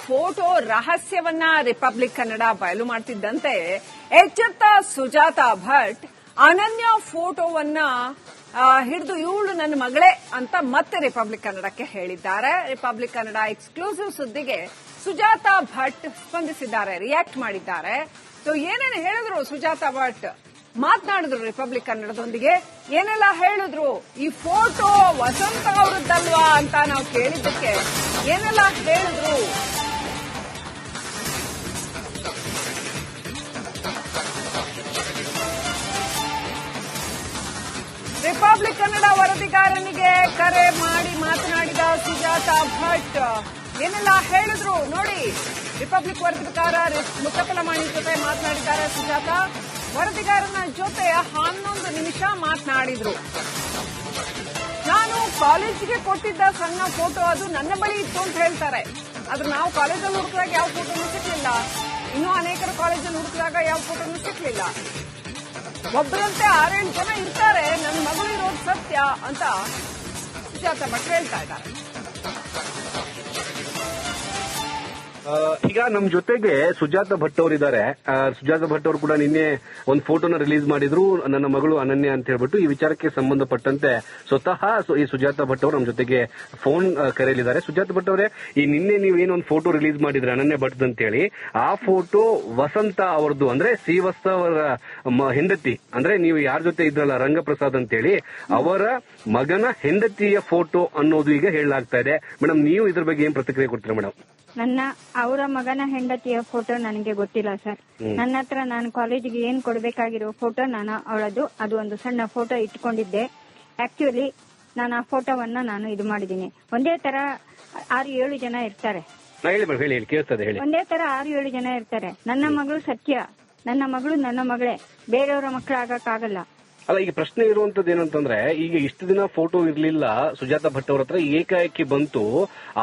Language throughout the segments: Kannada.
ಫೋಟೋ ರಹಸ್ಯವನ್ನ ರಿಪಬ್ಲಿಕ್ ಕನ್ನಡ ಬಯಲು ಮಾಡ್ತಿದ್ದಂತೆ ಎಚ್ಚೆತ್ತ ಸುಜಾತಾ ಭಟ್ ಅನನ್ಯ ಫೋಟೋವನ್ನ ಹಿಡಿದು ಇವಳು ನನ್ನ ಮಗಳೇ ಅಂತ ಮತ್ತೆ ರಿಪಬ್ಲಿಕ್ ಕನ್ನಡಕ್ಕೆ ಹೇಳಿದ್ದಾರೆ. ರಿಪಬ್ಲಿಕ್ ಕನ್ನಡ ಎಕ್ಸ್ಕ್ಲೂಸಿವ್ ಸುದ್ದಿಗೆ ಸುಜಾತಾ ಭಟ್ ಸ್ಪಂದಿಸಿದ್ದಾರೆ, ರಿಯಾಕ್ಟ್ ಮಾಡಿದ್ದಾರೆ. ಸೊ ಏನೇನು ಹೇಳಿದ್ರು ಸುಜಾತಾ ಭಟ್, ಮಾತನಾಡಿದ್ರು ರಿಪಬ್ಲಿಕ್ ಕನ್ನಡದೊಂದಿಗೆ, ಏನೆಲ್ಲ ಹೇಳಿದ್ರು, ಈ ಫೋಟೋ ವಸಂತ ಅವರದ್ದಲ್ವಾ ಅಂತ ನಾವು ಕೇಳಿದ್ದಕ್ಕೆ ಏನೆಲ್ಲ ಹೇಳಿದ್ರು. ರಿಪಬ್ಲಿಕ್ ಕನ್ನಡ ವರದಿಗಾರನಿಗೆ ಕರೆ ಮಾಡಿ ಮಾತನಾಡಿದ ಸುಜಾತಾ ಭಟ್ ಏನೆಲ್ಲ ಹೇಳಿದ್ರು ನೋಡಿ. ರಿಪಬ್ಲಿಕ್ ವರದಿಗಾರ ಮುತ್ತಪ್ಪಲಮಾಣಿ ಜೊತೆ ಮಾತನಾಡಿದ್ದಾರೆ ಸುಜಾತಾ. ವರದಿಗಾರನ ಜೊತೆ 11 ನಿಮಿಷ ಮಾತನಾಡಿದ್ರು. ನಾನು ಕಾಲೇಜಿಗೆ ಕೊಟ್ಟಿದ್ದ ಸಣ್ಣ ಫೋಟೋ ಅದು ನನ್ನ ಬಳಿ ಇತ್ತು ಅಂತ ಹೇಳ್ತಾರೆ. ಆದ್ರೆ ನಾವು ಕಾಲೇಜಲ್ಲಿ ಹುಡುಕಿದಾಗ ಯಾವ ಫೋಟೋನು ಸಿಕ್ಲಿಲ್ಲ, ಇನ್ನೂ ಅನೇಕರ ಕಾಲೇಜಲ್ಲಿ ಹುಡುಕಿದಾಗ ಯಾವ ಫೋಟೋನು ಸಿಕ್ಲಿಲ್ಲ. ಒಬ್ಬರಂತೆ 6-7 ಜನ ಇರ್ತಾರೆ, ನನ್ನ ಮಗಳು ಇರೋದು ಸತ್ಯ ಅಂತ ಸುಜಾತಾ ಭಟ್ ಹೇಳ್ತಾ ಇದ್ದಾರೆ. ಈಗ ನಮ್ ಜೊತೆಗೆ ಸುಜಾತಾ ಭಟ್ ಅವರಿದ್ದಾರೆ. ಸುಜಾತಾ ಭಟ್ ಅವರು ಕೂಡ ನಿನ್ನೆ ಒಂದು ಫೋಟೋನ ರಿಲೀಸ್ ಮಾಡಿದ್ರು, ನನ್ನ ಮಗಳು ಅನನ್ಯ ಅಂತ ಹೇಳ್ಬಿಟ್ಟು. ಈ ವಿಚಾರಕ್ಕೆ ಸಂಬಂಧಪಟ್ಟಂತೆ ಸ್ವತಃ ಈ ಸುಜಾತಾ ಭಟ್ ಅವರು ನಮ್ಮ ಜೊತೆಗೆ ಫೋನ್ ಕರೆಯಲಿದ್ದಾರೆ. ಸುಜಾತಾ ಭಟ್ ಅವರೇ, ಈ ನಿನ್ನೆ ನೀವೇನೊಂದು ಫೋಟೋ ರಿಲೀಸ್ ಮಾಡಿದ್ರೆ ಅನನ್ಯ ಭಟ್ ಅಂತ ಹೇಳಿ, ಆ ಫೋಟೋ ವಸಂತ ಅವರದ್ದು, ಅಂದ್ರೆ ಶ್ರೀವತ್ಸ ಅವರ ಹೆಂಡತಿ, ಅಂದ್ರೆ ನೀವು ಯಾರ ಜೊತೆ ಇದ್ರಲ್ಲ ರಂಗಪ್ರಸಾದ್ ಅಂತ ಹೇಳಿ, ಅವರ ಮಗನ ಹೆಂಡತಿಯ ಫೋಟೋ ಅನ್ನೋದು ಈಗ ಹೇಳಲಾಗ್ತಾ ಇದೆ. ಮೇಡಮ್, ನೀವು ಇದ್ರ ಬಗ್ಗೆ ಏನ್ ಪ್ರತಿಕ್ರಿಯೆ ಕೊಡ್ತೀರಾ ಮೇಡಮ್? ಅವರ ಮಗನ ಹೆಂಡತಿಯ ಫೋಟೋ ನನಗೆ ಗೊತ್ತಿಲ್ಲ ಸರ್. ನನ್ನ ಹತ್ರ ನಾನು ಕಾಲೇಜಿಗೆ ಏನ್ ಕೊಡ್ಬೇಕಾಗಿರೋ ಫೋಟೋ ನಾನು ಅವಳದು ಅದು ಒಂದು ಸಣ್ಣ ಫೋಟೋ ಇಟ್ಕೊಂಡಿದ್ದೆ. ಆಕ್ಚುಲಿ ನಾನು ಆ ಫೋಟೋವನ್ನ ನಾನು ಇದು ಮಾಡಿದೀನಿ. ಒಂದೇ ತರ 6-7 ಜನ ಇರ್ತಾರೆ. ಒಂದೇ ತರ 6-7 ಜನ ಇರ್ತಾರೆ. ನನ್ನ ಮಗಳು ಸತ್ಯ, ನನ್ನ ಮಗಳು ನನ್ನ ಮಗಳೇ, ಬೇರೆಯವರ ಮಕ್ಕಳು ಆಗಕ್ಕಾಗಲ್ಲ. ಅಲ್ಲ, ಈಗ ಪ್ರಶ್ನೆ ಇರುವಂತದ್ದು ಏನಂತಂದ್ರೆ, ಈಗ ಇಷ್ಟು ದಿನ ಫೋಟೋ ಇರ್ಲಿಲ್ಲ ಸುಜಾತಾ ಭಟ್ ಅವ್ರ ಹತ್ರ, ಏಕಾಏಕಿ ಬಂತು,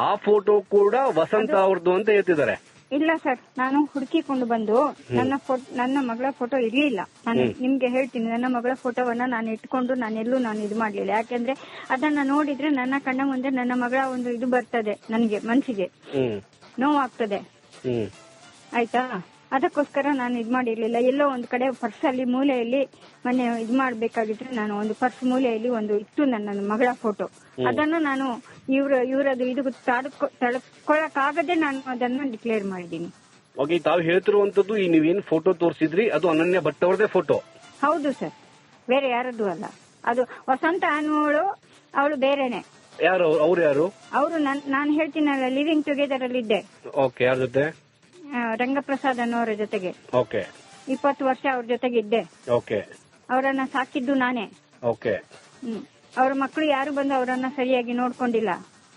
ಆ ಫೋಟೋ ಕೂಡ ವಸಂತ ಅವ್ರದ್ದು ಅಂತ ಹೇಳ್ತಿದ್ದಾರೆ. ಇಲ್ಲ ಸರ್, ನಾನು ಹುಡುಕಿಕೊಂಡು ಬಂದು ನನ್ನ ಮಗಳ ಫೋಟೋ ಇರ್ಲಿಲ್ಲ. ನಾನು ನಿಮ್ಗೆ ಹೇಳ್ತೀನಿ, ನನ್ನ ಮಗಳ ಫೋಟೋವನ್ನ ನಾನು ಇಟ್ಕೊಂಡು ನಾನೆಲ್ಲೂ ನಾನು ಇದು ಮಾಡ್ಲಿಲ್ಲ. ಯಾಕೆಂದ್ರೆ ಅದನ್ನ ನೋಡಿದ್ರೆ ನನ್ನ ಕಣ್ಣ ಮುಂದೆ ನನ್ನ ಮಗಳ ಒಂದು ಇದು ಬರ್ತದೆ, ನನಗೆ ಮನಸ್ಸಿಗೆ ನೋವಾಗ್ತದೆ. ಆಯ್ತಾ, ಅದಕ್ಕೋಸ್ಕರ ನಾನು ಇದು ಮಾಡಿರ್ಲಿಲ್ಲ. ಎಲ್ಲೋ ಒಂದು ಕಡೆ ಪರ್ಸ್ ಅಲ್ಲಿ ಮೂಲೆಯಲ್ಲಿ ಮೊನ್ನೆ ಇದು ಮಾಡ್ಬೇಕಾಗಿದ್ರೆ ನಾನು ಒಂದು ಪರ್ಸ್ ಮೂಲೆಯಲ್ಲಿ ಒಂದು ಇತ್ತು ನನ್ನ ಮಗಳ ಫೋಟೋ. ಅದನ್ನ ನಾನು ಇವರದು ಇದು ತಡ್ಕೊಳಕ್ಕಾಗದೆ ನಾನು ಅದನ್ನ ಡಿಕ್ಲೇರ್ ಮಾಡಿದ್ದೀನಿ. ತಾವು ಹೇಳ್ತಿರುವಂತದ್ದು ಈ ನೀವೇನು ಫೋಟೋ ತೋರಿಸಿದ್ರಿ ಅದು ಅನನ್ಯ ಭಟ್ ಅವರದೇ ಫೋಟೋ? ಹೌದು ಸರ್, ಬೇರೆ ಯಾರದ್ದು ಅಲ್ಲ. ಅದು ವಸಂತ ಅನ್ನುವಳು, ಅವಳು ಬೇರೆನೆ. ಯಾರು ಅವ್ರು? ಯಾರು ಅವರು? ನಾನು ಹೇಳ್ತೀನಲ್ಲ, ಲಿವಿಂಗ್ ಟುಗೆದರ್ ಅಲ್ಲಿ ಇದ್ದೆ. ಓಕೆ, ಯಾರ ಜೊತೆ? ರಂಗಪ್ರಸಾದ್ ಅನ್ನೋರ ಜೊತೆಗೆ. ಓಕೆ. 20 ವರ್ಷ ಅವ್ರ ಜೊತೆಗೆ ಇದ್ದೆ. ಓಕೆ. ಅವರನ್ನ ಸಾಕಿದ್ದು ನಾನೇ. ಓಕೆ. ಅವ್ರ ಮಕ್ಕಳು ಯಾರು ಬಂದು ಅವರನ್ನ ಸರಿಯಾಗಿ ನೋಡ್ಕೊಂಡಿಲ್ಲ.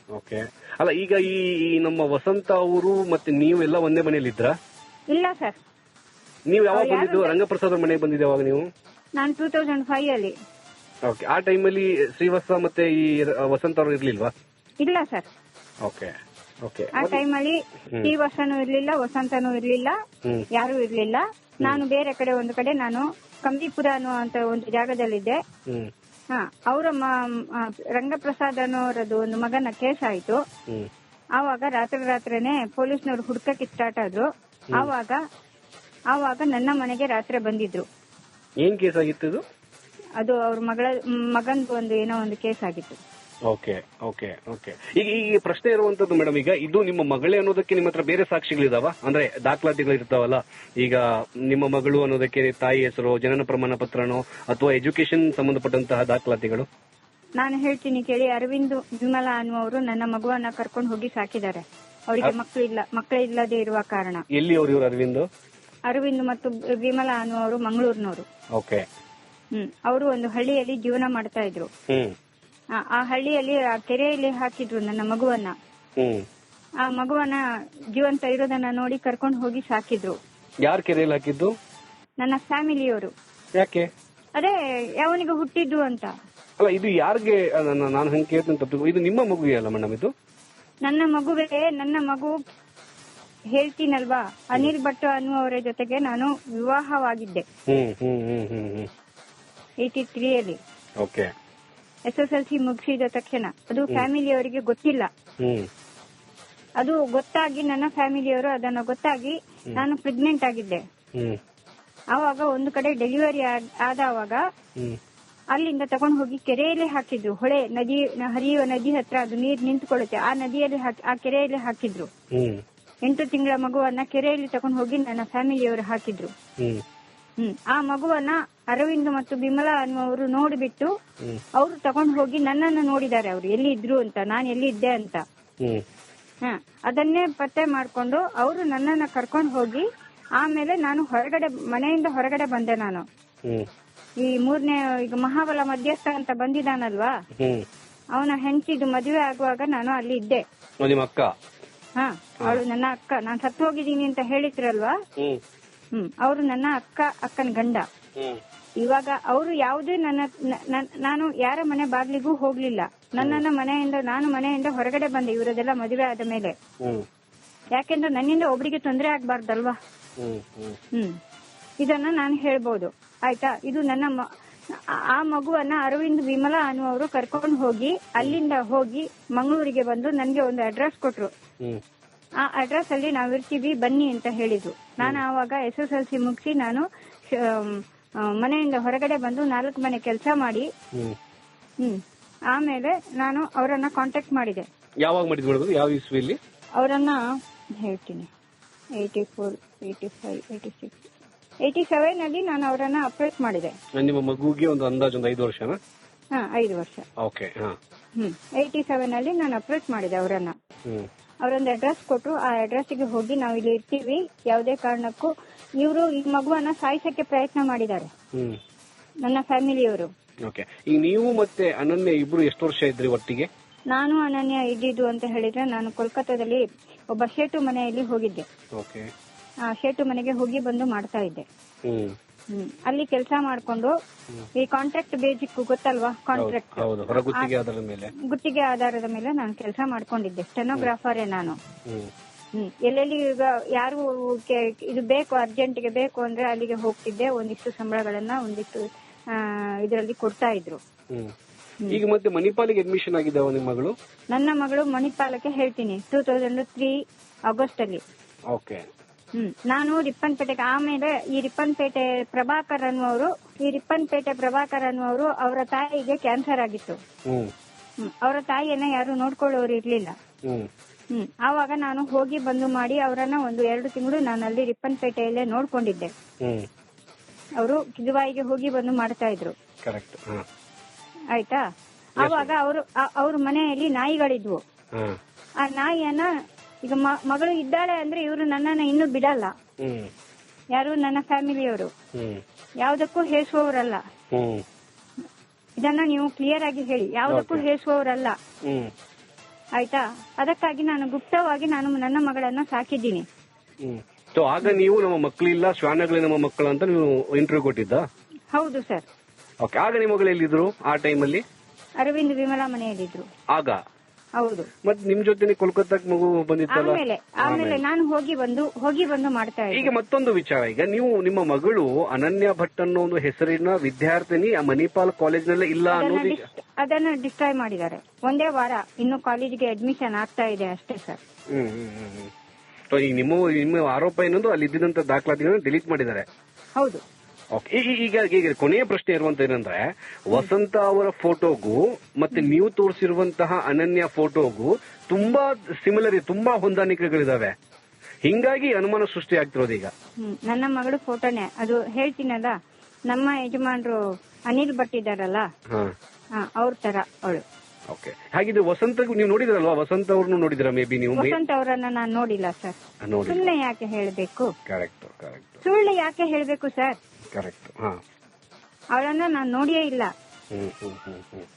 ಓಕೆ. ಅಲ್ಲ, ಈಗ ಈ ನಮ್ಮ ವಸಂತ ಅವರು ಮತ್ತೆ ನೀವೆಲ್ಲ ಒಂದೇ ಮನೆಯಲ್ಲಿ ಇದ್ರ? ಇಲ್ಲ ಸರ್. ನೀವು ಯಾವಾಗ ಬಂದಿದ್ದು? ರಂಗಪ್ರಸಾದ್ ಮನೆಗೆ ಬಂದಿದ್ದು ಯಾವಾಗ ನೀವು? ನಾನು 2005 ಅಲ್ಲಿ. ಓಕೆ. ಆ ಟೈಮಲ್ಲಿ ಶ್ರೀವತ್ಸ ಮತ್ತೆ ಈ ವಸಂತ ಅವರು ಇರ್ಲಿಲ್ವಾ? ಇಲ್ಲ ಸರ್. ಓಕೆ. ಆ ಟೈಮಲ್ಲಿ ಶ್ರೀವತ್ಸನೂ ಇರ್ಲಿಲ್ಲ, ವಸಂತನೂ ಇರ್ಲಿಲ್ಲ, ಯಾರು ಇರ್ಲಿಲ್ಲ. ನಾನು ಬೇರೆ ಕಡೆ ಒಂದು ಕಡೆ ನಾನು ಕಂಬಿಪುರ ಅನ್ನುವಂತ ಒಂದು ಜಾಗದಲ್ಲಿದ್ದೆ. ಅವರ ರಂಗಪ್ರಸಾದ್ ಅನ್ನೋರದ್ದು ಒಂದು ಮಗನ ಕೇಸ್ ಆಯ್ತು. ಆವಾಗ ರಾತ್ರಿನೇ ಪೊಲೀಸ್ನವರು ಹುಡ್ಕಕ್ಕೆ ಸ್ಟಾರ್ಟ್ ಆದ್ರು. ಆವಾಗ ನನ್ನ ಮನೆಗೆ ರಾತ್ರಿ ಬಂದಿದ್ರು. ಏನ್ ಕೇಸ್ ಆಗಿತ್ತು? ಅದು ಅವ್ರ ಮಗಂದು ಒಂದು ಏನೋ ಒಂದು ಕೇಸ್ ಆಗಿತ್ತು. ಓಕೆ. ಓಕೆ. ಓಕೆ. ಈಗ ಈ ಪ್ರಶ್ನೆ ಇರುವಂತದ್ದು ಮೇಡಮ್, ಈಗ ಇದು ನಿಮ್ಮ ಮಗಳೇ ಅನ್ನೋದಕ್ಕೆ ನಿಮ್ಮ ಹತ್ರ ಬೇರೆ ಸಾಕ್ಷಿಗಳಿದಾವ? ಅಂದ್ರೆ ದಾಖಲಾತಿಗಳು ಇರ್ತಾವಲ್ಲ, ಈಗ ನಿಮ್ಮ ಮಗಳು ಅನ್ನೋದಕ್ಕೆ ತಾಯಿ ಹೆಸರು, ಜನನ ಪ್ರಮಾಣ ಪತ್ರನೋ ಅಥವಾ ಎಜುಕೇಶನ್ ಸಂಬಂಧಪಟ್ಟಂತಹ ದಾಖಲಾತಿಗಳು? ನಾನು ಹೇಳ್ತೀನಿ ಕೇಳಿ. ಅರವಿಂದ್ ವಿಮಲಾ ಅನ್ನುವರು ನನ್ನ ಮಗುವನ್ನ ಕರ್ಕೊಂಡು ಹೋಗಿ ಸಾಕಿದ್ದಾರೆ. ಅವರಿಗೆ ಮಕ್ಕಳು ಇಲ್ಲದೆ ಇರುವ ಕಾರಣ. ಎಲ್ಲಿ ಅವರು? ಅರವಿಂದ್ ಮತ್ತು ವಿಮಲಾ ಅನ್ನುವರು ಮಂಗಳೂರಿನವರು. ಓಕೆ. ಅವರು ಒಂದು ಹಳ್ಳಿಯಲ್ಲಿ ಜೀವನ ಮಾಡ್ತಾ ಇದ್ರು. ಆ ಹಳ್ಳಿಯಲ್ಲಿ ಆ ಕೆರೆಯಲ್ಲಿ ಹಾಕಿದ್ರು ನನ್ನ ಮಗುವನ್ನ. ಆ ಮಗುವನ್ನ ಜೀವಂತ ಇರೋದನ್ನ ನೋಡಿ ಕರ್ಕೊಂಡು ಹೋಗಿ ಸಾಕಿದ್ರು. ಯಾರು ಕೆರೆಯಲ್ಲಿ ಹಾಕಿದ್ದು? ನನ್ನ ಫ್ಯಾಮಿಲಿಯವರು. ಯಾಕೆ? ಅದೇ ಯಾವನಿಗೆ ಹುಟ್ಟಿದ್ದು ಅಂತ. ಅಲ್ಲ, ಇದು ಯಾರಿಗೆ? ನಾನು ಹಂಗೆ ಕೇಳ್ತೀನಿ. ಇದು ನಿಮ್ಮ ಮಗುವೆ ಅಲ್ಲ ಮೇಡಮ್? ಇದು ನನ್ನ ಮಗುವೇ. ನನ್ನ ಮಗು ಹೇಳ್ತೀನಲ್ವಾ, ಅನಿಲ್ ಭಟ್ ಅನ್ನುವರ ಜೊತೆಗೆ ನಾನು ವಿವಾಹವಾಗಿದ್ದೆ 83 ಅಲ್ಲಿ. ಓಕೆ. SSLC ಮುಗಿಸಿದ ತಕ್ಷಣ. ಅದು ಫ್ಯಾಮಿಲಿಯವರಿಗೆ ಗೊತ್ತಿಲ್ಲ. ಅದು ಗೊತ್ತಾಗಿ ನನ್ನ ಫ್ಯಾಮಿಲಿಯವರು ಅದನ್ನ ಗೊತ್ತಾಗಿ ನಾನು ಪ್ರೆಗ್ನೆಂಟ್ ಆಗಿದ್ದೆ. ಆವಾಗ ಒಂದು ಕಡೆ ಡೆಲಿವರಿ ಆದವಾಗ ಅಲ್ಲಿಂದ ತಗೊಂಡು ಹೋಗಿ ಕೆರೆಯಲ್ಲಿ ಹಾಕಿದ್ರು. ಹೊಳೆ ನದಿ ಹರಿಯುವ ನದಿ ಹತ್ರ ಅದು ನೀರು ನಿಂತ್ಕೊಳ್ಳುತ್ತೆ, ಆ ನದಿಯಲ್ಲಿ ಆ ಕೆರೆಯಲ್ಲಿ ಹಾಕಿದ್ರು. 8 ತಿಂಗಳ ಮಗುವನ್ನ ಕೆರೆಯಲ್ಲಿ ತಗೊಂಡು ಹೋಗಿ ನನ್ನ ಫ್ಯಾಮಿಲಿಯವರು ಹಾಕಿದ್ರು. ಆ ಮಗುವನ್ನ ಅರವಿಂದ್ ಮತ್ತು ಬಿಮಲಾ ಅನ್ನುವರು ನೋಡಿಬಿಟ್ಟು ಅವರು ತಗೊಂಡು ಹೋಗಿ ನನ್ನನ್ನು ನೋಡಿದ್ದಾರೆ, ಅವ್ರು ಎಲ್ಲಿ ಇದ್ರು ಅಂತ, ನಾನು ಎಲ್ಲಿ ಇದ್ದೆ ಅಂತ. ಅದನ್ನೇ ಪತ್ತೆ ಮಾಡ್ಕೊಂಡು ಅವರು ನನ್ನನ್ನ ಕರ್ಕೊಂಡು ಹೋಗಿ ಆಮೇಲೆ ನಾನು ಮನೆಯಿಂದ ಹೊರಗಡೆ ಬಂದೆ. ನಾನು ಈ 3ನೇ ಈಗ ಮಹಾಬಲ ಮಧ್ಯಸ್ಥ ಅಂತ ಬಂದಿದ್ದಾನಲ್ವಾ, ಅವನ ಹೆಂಡತಿದು ಮದುವೆ ಆಗುವಾಗ ನಾನು ಅಲ್ಲಿ ಇದ್ದೆ. ಅವಳು ನನ್ನ ಅಕ್ಕ. ನಾನು ಸತ್ತು ಹೋಗಿದ್ದೀನಿ ಅಂತ ಹೇಳಿದ್ರಲ್ವಾ, ಅವರು ನನ್ನ ಅಕ್ಕನ ಗಂಡ. ಇವಾಗ ಅವರು ಯಾವುದೇ ನಾನು ಯಾರ ಮನೆ ಬಾಗ್ಲಿಗೂ ಹೋಗ್ಲಿಲ್ಲ. ನಾನು ಮನೆಯಿಂದ ಹೊರಗಡೆ ಬಂದೆ ಇವರದೆಲ್ಲ ಮದುವೆ ಆದ ಮೇಲೆ. ಯಾಕೆಂದ್ರೆ ನನ್ನಿಂದ ಒಬ್ರಿಗೆ ತೊಂದರೆ ಆಗ್ಬಾರ್ದಲ್ವಾ. ಇದನ್ನ ನಾನು ಹೇಳ್ಬೋದು, ಆಯ್ತಾ. ಇದು ನನ್ನ ಆ ಮಗುವನ್ನ ಅರವಿಂದ್ ವಿಮಲಾ ಅನ್ನುವರು ಕರ್ಕೊಂಡು ಹೋಗಿ ಅಲ್ಲಿಂದ ಹೋಗಿ ಮಂಗಳೂರಿಗೆ ಬಂದು ನನ್ಗೆ ಒಂದು ಅಡ್ರೆಸ್ ಕೊಟ್ರು. ಆ ಅಡ್ರೆಸ್ ಅಲ್ಲಿ ನಾವಿರ್ತೀವಿ ಬನ್ನಿ ಅಂತ ಹೇಳಿದ್ರು. ನಾನು ಆವಾಗ SSLC ಮುಗಿಸಿ ನಾನು ಮನೆಯಿಂದ ಹೊರಗಡೆ ಬಂದು 4 ಮನೆ ಕೆಲಸ ಮಾಡಿ ಆಮೇಲೆ ನಾನು ಅವರನ್ನ ಕಾಂಟ್ಯಾಕ್ಟ್ ಮಾಡಿದೆ. ಯಾವಾಗ ಮಾಡಿದ್ರು? ಯಾವ ಇಸ್ವಿಯಲ್ಲಿ? ಅವರನ್ನ ಹೇಳ್ತೀನಿ, 84, 85, 86, 87 ನಲ್ಲಿ ನಾನು ಅವರನ್ನ ಅಪ್ರೋಚ್ ಮಾಡಿದೆ. ನಿಮ್ಮ ಮಗುಗೆ ಒಂದು ಅಂದಾಜು 5 ವರ್ಷನಾ? 5 ವರ್ಷ. ಓಕೆ. 87 ನಲ್ಲಿ ನಾನು ಅಪ್ರೋಚ್ ಮಾಡಿದೆ ಅವರನ್ನ. ಅವರೊಂದು ಅಡ್ರೆಸ್ ಕೊಟ್ರು. ಆ ಅಡ್ರೆಸ್ಗೆ ಹೋಗಿ ನಾವು ಇಲ್ಲಿ ಇರ್ತೀವಿ, ಯಾವುದೇ ಕಾರಣಕ್ಕೂ ಇವರು ಈ ಮಗುವನ್ನ ಸಾಯಿಸಕ್ಕೆ ಪ್ರಯತ್ನ ಮಾಡಿದ್ದಾರೆ ನನ್ನ ಫ್ಯಾಮಿಲಿಯವರು. ಈಗ ನೀವು ಮತ್ತೆ ಅನನ್ಯ ಇಬ್ರು ಎಷ್ಟು ವರ್ಷ ಇದ್ರಿ ಒಟ್ಟಿಗೆ? ನಾನು ಅನನ್ಯ ಇದ್ದಿದ್ದು ಅಂತ ಹೇಳಿದ್ರೆ ನಾನು ಕೋಲ್ಕತ್ತಾದಲ್ಲಿ ಒಬ್ಬ ಶೇಟು ಮನೆಯಲ್ಲಿ ಹೋಗಿದ್ದೆ. ಆ ಶೇಟು ಮನೆಗೆ ಹೋಗಿ ಬಂದು ಮಾಡ್ತಾ ಇದ್ದೆ. ಅಲ್ಲಿ ಕೆಲಸ ಮಾಡ್ಕೊಂಡು ಈ ಕಾಂಟ್ರಾಕ್ಟ್ ಬೇಸಿಕ್ ಗೊತ್ತಲ್ವಾ, ಕಾಂಟ್ರಾಕ್ಟ್ ಗುತ್ತಿಗೆ ಆಧಾರದ ಮೇಲೆ ನಾನು ಕೆಲಸ ಮಾಡ್ಕೊಂಡಿದ್ದೆ. ಸ್ಟೆನೋಗ್ರಾಫರೇ ನಾನು. ಎಲ್ಲೆಲ್ಲಿ ಈಗ ಯಾರು ಇದು ಬೇಕು ಅರ್ಜೆಂಟ್ಗೆ ಬೇಕು ಅಂದ್ರೆ ಅಲ್ಲಿಗೆ ಹೋಗ್ತಿದ್ದೆ. ಒಂದಿಷ್ಟು ಸಂಬಳಗಳನ್ನ ಒಂದಿಷ್ಟು ಇದರಲ್ಲಿ ಕೊಡ್ತಾ ಇದ್ರು. ಈಗ ಮತ್ತೆ ಮಣಿಪಾಲಿಗೆ ಅಡ್ಮಿಷನ್ ಆಗಿದ್ದಾವ ನಿಮ್ಮ ಮಗಳು? ನನ್ನ ಮಗಳು ಮಣಿಪಾಲಕ್ಕೆ ಹೇಳ್ತೀನಿ 2003 ಆಗಸ್ಟ್ ಅಲ್ಲಿ. ನಾನು ರಿಪ್ಪನ್ಪೇಟೆಗೆ ಆಮೇಲೆ ಈ ರಿಪ್ಪನ್ಪೇಟೆ ಪ್ರಭಾಕರ್ ಅನ್ನುವರು ಅವರ ತಾಯಿಗೆ ಕ್ಯಾನ್ಸರ್ ಆಗಿತ್ತು. ಅವರ ತಾಯಿಯನ್ನ ಯಾರು ನೋಡ್ಕೊಳ್ಳೋರು ಇರ್ಲಿಲ್ಲ. ಆವಾಗ ನಾನು ಹೋಗಿ ಬಂದು ಮಾಡಿ ಅವರನ್ನ ಒಂದು 2 ತಿಂಗಳು ನಾನು ಅಲ್ಲಿ ರಿಪ್ಪನ್ಪೇಟೆಯಲ್ಲೇ ನೋಡ್ಕೊಂಡಿದ್ದೆ. ಅವರು ಕಿದುವಾಯಿಗೆ ಹೋಗಿ ಬಂದು ಮಾಡ್ತಾ ಇದ್ರು. ಆಯ್ತಾ. ಆವಾಗ ಅವ್ರ ಮನೆಯಲ್ಲಿ ನಾಯಿಗಳಿದ್ವು. ಆ ನಾಯಿಯನ್ನ ಈಗ ಮಗಳು ಇದ್ದಾಳೆ ಅಂದ್ರೆ ಇವರು ನನ್ನನ್ನ ಇನ್ನೂ ಬಿಡಲ್ಲ. ಯಾರು ನನ್ನ ಫ್ಯಾಮಿಲಿಯವರು ಯಾವ್ದಕ್ಕೂ ಹೇಸುವವರಲ್ಲ. ಇದನ್ನ ನೀವು ಕ್ಲಿಯರ್ ಆಗಿ ಹೇಳಿ, ಯಾವ್ದಕ್ಕೂ ಹೇಸುವವರಲ್ಲ. ಆಯ್ತಾ. ಅದಕ್ಕಾಗಿ ನಾನು ಗುಪ್ತವಾಗಿ ನನ್ನ ಮಗಳನ್ನ ಸಾಕಿದ್ದೀನಿ. ಆಗ ನೀವು ನಮ್ಮ ಮಕ್ಕಳಿಲ್ಲ, ಶ್ವಾನಗಳೇ ನಮ್ಮ ಮಕ್ಕಳು ಅಂತ ನೀವು ಇಂಟರ್ವ್ಯೂ ಕೊಟ್ಟಿದ್ದ? ಹೌದು ಸರ್. ಆಗ ನಿಮ್ಮ ಮಗಳು ಎಲ್ಲಿದ್ರು ಆ ಟೈಮಲ್ಲಿ? ಅರವಿಂದ್ ವಿಮಲಾ ಮನೆಯಲ್ಲಿದ್ರು ಆಗ. ಹೌದು. ಮತ್ತೆ ನಿಮ್ ಜೊತೆ ಕೋಲ್ಕತ್ತಾಕ್ ಮಗು ಬಂದಿತ್ತಲ್ಲ? ಆಮೇಲೆ ನಾನು ಹೋಗಿ ಬಂದು ಮಾಡ್ತಾ ಇದ್ದೆ. ಈಗ ಮತ್ತೊಂದು ವಿಚಾರ, ಈಗ ನೀವು ನಿಮ್ಮ ಮಗಳು ಅನನ್ಯ ಭಟ್ ಅನ್ನೋ ಒಂದು ಹೆಸರಿನ ವಿದ್ಯಾರ್ಥಿನಿ ಮಣಿಪಾಲ್ ಕಾಲೇಜ್ನಲ್ಲೇ ಇಲ್ಲ ಅನ್ನೋದು ಅದನ್ನ ಡಿಸ್ಟ್ರಾಯ್ ಮಾಡಿದ್ದಾರೆ. ಒಂದೇ ವಾರ ಇನ್ನು ಕಾಲೇಜಿಗೆ ಅಡ್ಮಿಷನ್ ಆಗ್ತಾ ಇದೆ ಅಷ್ಟೇ ಸರ್. ಈಗ ನಿಮ್ಮ ಆರೋಪ ಏನೊಂದು ಅಲ್ಲಿ ಇದ್ದಂತ ದಾಖಲಾತಿಗಳನ್ನ ಡಿಲೀಟ್ ಮಾಡಿದ್ದಾರೆ. ಹೌದು. ಈಗ ಕೊನೆಯ ಪ್ರಶ್ನೆ ಇರುವಂತ ಏನಂದ್ರೆ, ವಸಂತ ಅವರ ಫೋಟೋಗೂ ಮತ್ತೆ ನೀವು ತೋರಿಸಿರುವಂತಹ ಅನನ್ಯ ಫೋಟೋಗೂ ತುಂಬಾ ಸಿಮಿಲರ್, ತುಂಬಾ ಹೊಂದಾಣಿಕೆಗಳಿದಾವೆ. ಹಿಂಗಾಗಿ ಅನುಮಾನ ಸೃಷ್ಟಿ ಆಗ್ತಿರೋದು ಈಗ. ನನ್ನ ಮಗಳು ಫೋಟೋನೇ ಅದು. ಹೇಳ್ತೀನಲ್ಲ, ನಮ್ಮ ಯಜಮಾನ್ರು ಅನಿಲ್ ಭಟ್ ಇದ್ದಾರಲ್ಲ, ಅವ್ರ ತರ ಅವಳು. ಹಾಗಿದ್ರೆ ವಸಂತ ನೀವು ನೋಡಿದ್ರಲ್ವಾ? ವಸಂತ ಅವ್ರನ್ನು ನೋಡಿದ್ರ? ಮೇ ಬಿ ನೀವು ವಸಂತ ಅವರನ್ನ ನಾನು ನೋಡಿಲ್ಲ ಸರ್. ಸುಳ್ಳು ಯಾಕೆ ಹೇಳ್ಬೇಕು? ಕರೆಕ್ಟ್. ಸುಳ್ಳು ಯಾಕೆ ಹೇಳ್ಬೇಕು ಸರ್? ಕರೆಕ್ಟ್. ಅವಳನ್ನ ನಾನು ನೋಡಿಯೇ ಇಲ್ಲ.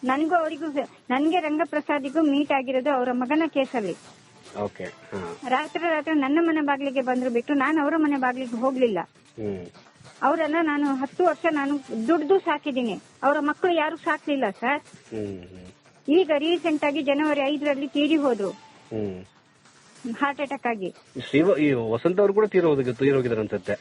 ನನಗೂ ಅವರಿಗೂ, ನನ್ಗೆ ರಂಗಪ್ರಸಾದಿಗೂ ಮೀಟ್ ಆಗಿರೋದು ಅವರ ಮಗನ ಕೇಸಲ್ಲಿ. ರಾತ್ರಿ ನನ್ನ ಮನೆ ಬಾಗ್ಲಿಗೆ ಬಂದ್ರು ಬಿಟ್ಟು ನಾನು ಅವರ ಮನೆ ಬಾಗ್ಲಿಗೆ ಹೋಗ್ಲಿಲ್ಲ. ಅವರನ್ನ ನಾನು 10 ವರ್ಷ ನಾನು ದುಡ್ದು ಸಾಕಿದ್ದೀನಿ. ಅವರ ಮಕ್ಕಳು ಯಾರು ಸಾಕ್ಲಿಲ್ಲ ಸರ್. ಈಗ ರೀಸೆಂಟ್ ಆಗಿ ಜನವರಿ 5ರಲ್ಲಿ ತೀರಿ ಹೋದ್ರು ಹಾರ್ಟ್ ಅಟ್ಯಾಕ್ ಆಗಿ. ವಸಂತ ಅವರು ಕೂಡ ತೀರೋಗಿದ್ರು ಅನ್ಸುತ್ತೆ.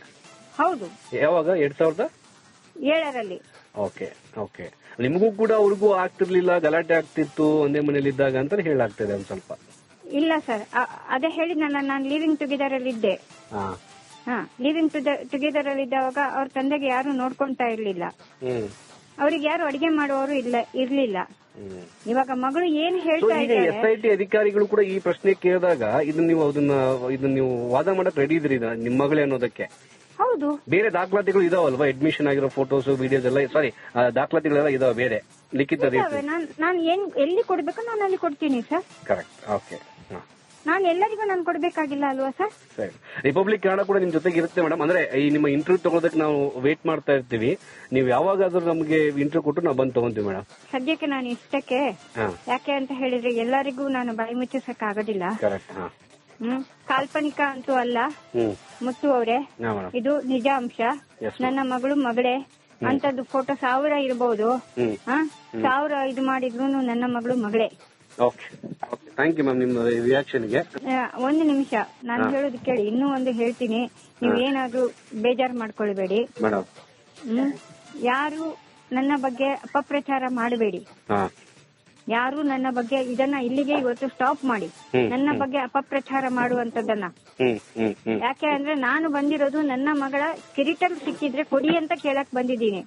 ಹೌದು. ಯಾವಾಗ? 2007ರಲ್ಲಿ. ಓಕೆ. ನಿಮಗೂ ಕೂಡ ಅವ್ರಿಗೂ ಆಗ್ತಿರ್ಲಿಲ್ಲ, ಗಲಾಟೆ ಆಗ್ತಿತ್ತು ಒಂದೇ ಮನೇಲಿ ಇದ್ದಾಗ ಅಂತ ಹೇಳಾಗ್ತದೆ ಒಂದ್ ಸ್ವಲ್ಪ. ಇಲ್ಲ ಸರ್, ಅದೇ ಹೇಳಿದ್ನಲ್ಲ, ನಾನು ಲಿವಿಂಗ್ ಟುಗೆದರ್ ಅಲ್ಲಿ ಇದ್ದೆ. ಲಿವಿಂಗ್ ಟುಗೆದರ್ ಅಲ್ಲಿ ಇದ್ದಾಗ ಅವ್ರ ತಂದೆಗೆ ಯಾರು ನೋಡ್ಕೊಂತಾ ಇರ್ಲಿಲ್ಲ, ಅವ್ರಿಗೆ ಯಾರು ಅಡಿಗೆ ಮಾಡುವವರು ಇರ್ಲಿಲ್ಲ. ಇವಾಗ ಮಗಳು ಏನ್ ಹೇಳ್ತಾ ಇದ್ದಾರೆ, SIT ಅಧಿಕಾರಿಗಳು ಕೂಡ ಈ ಪ್ರಶ್ನೆ ಕೇಳಿದಾಗ ಇದನ್ನ ನೀವು ವಾದ ಮಾಡಕ್ ರೆಡಿ ಇದ್ರಿ ನಿಮ್ ಮಗಳೇ ಅನ್ನೋದಕ್ಕೆ? ಹೌದು. ಬೇರೆ ದಾಖಲಾತಿಗಳು ಇದಾವಲ್ವಾ? ಅಡ್ಮಿಷನ್ ಆಗಿರೋ ಫೋಟೋಸ್, ವಿಡಿಯೋಸ್ ಎಲ್ಲ, ಸಾರಿ ದಾಖಲಾತಿಗಳೆಲ್ಲ ಇದಾವೆ ಬೇರೆ ಲಿಖಿತ ರೀತಿ? ನಾನು ಎಲ್ಲಿ ಕೊಡ್ಬೇಕು ನಾನು ಅಲ್ಲಿ ಕೊಡ್ತೀನಿ ಸರ್. ಕರೆಕ್ಟ್. ಓಕೆ. ನಾನು ಎಲ್ಲರಿಗೂ ನಾನು ಕೊಡ್ಬೇಕಾಗಿಲ್ಲ ಅಲ್ವಾ ಸರ್? ಸರಿ. ರಿಪಬ್ಲಿಕ್ ಕನ್ನಡ ಕೂಡ ನಿಮ್ ಜೊತೆಗೆ ಇರುತ್ತೆ ಮೇಡಮ್. ಅಂದ್ರೆ ಈ ನಿಮ್ಮ ಇಂಟರ್ವ್ಯೂ ತಗೊಳೋದಕ್ಕೆ ನಾವು ವೇಟ್ ಮಾಡ್ತಾ ಇರ್ತೀವಿ. ನೀವು ಯಾವಾಗಾದ್ರೂ ನಮಗೆ ಇಂಟರ್ವ್ಯೂ ಕೊಟ್ಟು ನಾವು ಬಂದು ತಗೊಂತೀವಿ ಮೇಡಮ್. ಸದ್ಯಕ್ಕೆ ನಾನು ಇಷ್ಟಕ್ಕೆ, ಯಾಕೆ ಅಂತ ಹೇಳಿದ್ರೆ ಎಲ್ಲರಿಗೂ ನಾನು ಬಾಯಿ ಮುಚ್ಚಿಸಕ್ ಆಗೋದಿಲ್ಲ. ಕರೆಕ್ಟ್. ಕಾಲ್ಪನಿಕ ಅಂತೂ ಅಲ್ಲ ಮುತ್ತು ಅವರೇ, ಇದು ನಿಜ ಅಂಶ. ನನ್ನ ಮಗಳೇ ಅಂತದ್ದು ಫೋಟೋ 1000 ಇರಬಹುದು, 1000 ಇದು ಮಾಡಿದ್ರು ನನ್ನ ಮಗಳೇ. ಓಕೆ, ಥ್ಯಾಂಕ್ ಯು ಮ್ಯಾಮ್ ನಿಮ್ಮ ರಿಯಾಕ್ಷನ್ಗೆ. ಒಂದು ನಿಮಿಷ ನಾನು ಹೇಳೋದು ಕೇಳಿ, ಇನ್ನೂ ಒಂದು ಹೇಳ್ತೀನಿ, ನೀವು ಏನಾದ್ರೂ ಬೇಜಾರು ಮಾಡ್ಕೊಳ್ಬೇಡಿ ಮೇಡಮ್. ಯಾರು ನನ್ನ ಬಗ್ಗೆ ಅಪಪ್ರಚಾರ ಮಾಡಬೇಡಿ. ಯಾರು ನನ್ನ ಬಗ್ಗೆ ಇದನ್ನ ಇಲ್ಲಿಗೆ ಇವತ್ತು ಸ್ಟಾಪ್ ಮಾಡಿ, ನನ್ನ ಬಗ್ಗೆ ಅಪಪ್ರಚಾರ ಮಾಡುವಂತದನ್ನ. ಯಾಕೆ ಅಂದ್ರೆ ನಾನು ಬಂದಿರೋದು ನನ್ನ ಮಗಳ ಕಿರೀಟಲ್ ಸಿಕ್ಕಿದ್ರೆ ಕೊಡಿ ಅಂತ ಕೇಳಕ್ ಬಂದಿದ್ದೀನಿ.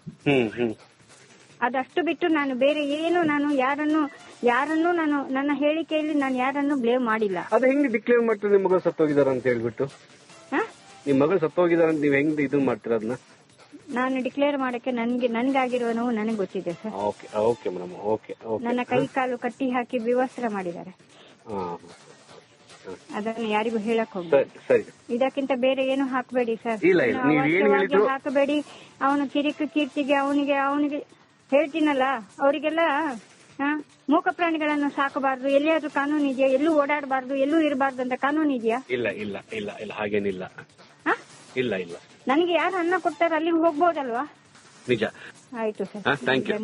ಅದಷ್ಟು ಬಿಟ್ಟು ನಾನು ಬೇರೆ ಏನು, ನಾನು ಯಾರನ್ನು ನಾನು ನನ್ನ ಹೇಳಿಕೆಯಲ್ಲಿ ನಾನು ಯಾರನ್ನು ಬ್ಲೇಮ್ ಮಾಡಿಲ್ಲ. ಅದು ಹೆಂಗ್ ಡಿಕ್ಲೇರ್ ಮಾಡ್ತೀರಿ ನಿಮ್ಮ ಮಗಳು ಸತ್ತೋಗಿದಾರ ಅಂತ ಹೇಳ್ಬಿಟ್ಟು? ನಿಮ್ ಮಗಳು ಸತ್ತೋಗಿದಾರ ಅಂತ ನೀವ್ ಹೆಂಗ್ ಇದು ಮಾಡ್ತೀರ ಅದನ್ನ? ನಾನು ಡಿಕ್ಲೇರ್ ಮಾಡಕ್ಕೆ ನನ್ಗಾಗಿರೋ ನೋವು ನನಗೆ ಗೊತ್ತಿದೆ ಸರ್. Okay madam. ಓಕೆ. ನನ್ನ ಕೈ ಕಾಲು ಕಟ್ಟಿ ಹಾಕಿ ವಿವಸ್ತ್ರ ಮಾಡಿದ್ದಾರೆ, ಅದನ್ನು ಯಾರಿಗೂ ಹೇಳಕ್ ಹೋಗ್ಬೇಡಿ. ಇದಕ್ಕಿಂತ ಬೇರೆ ಏನು ಹಾಕಬೇಡಿ ಸರ್, ಹಾಕಬೇಡಿ. ಅವನು ಕೀರ್ತಿಗೆ ಅವನಿಗೆ ಹೇಳ್ತೀನಲ್ಲ, ಅವರಿಗೆಲ್ಲ ಮೂಕ ಪ್ರಾಣಿಗಳನ್ನು ಸಾಕಬಾರ್ದು, ಎಲ್ಲಿಯಾದ್ರೂ ಕಾನೂನು ಇದೆಯಾ? ಎಲ್ಲೂ ಓಡಾಡಬಾರ್ದು, ಎಲ್ಲೂ ಇರಬಾರ್ದು ಅಂತ ಕಾನೂನು ಇದೆಯಾ? ಇಲ್ಲ ಹಾಗೇನಿಲ್ಲ. ಇಲ್ಲ. ನನಗೆ ಯಾರು ಅನ್ನ ಕೊಡ್ತಾರೆ ಅಲ್ಲಿಗೆ ಹೋಗ್ಬೋದಲ್ವಾ? ನಿಜ. ಆಯ್ತು ಸರ್. Thank you.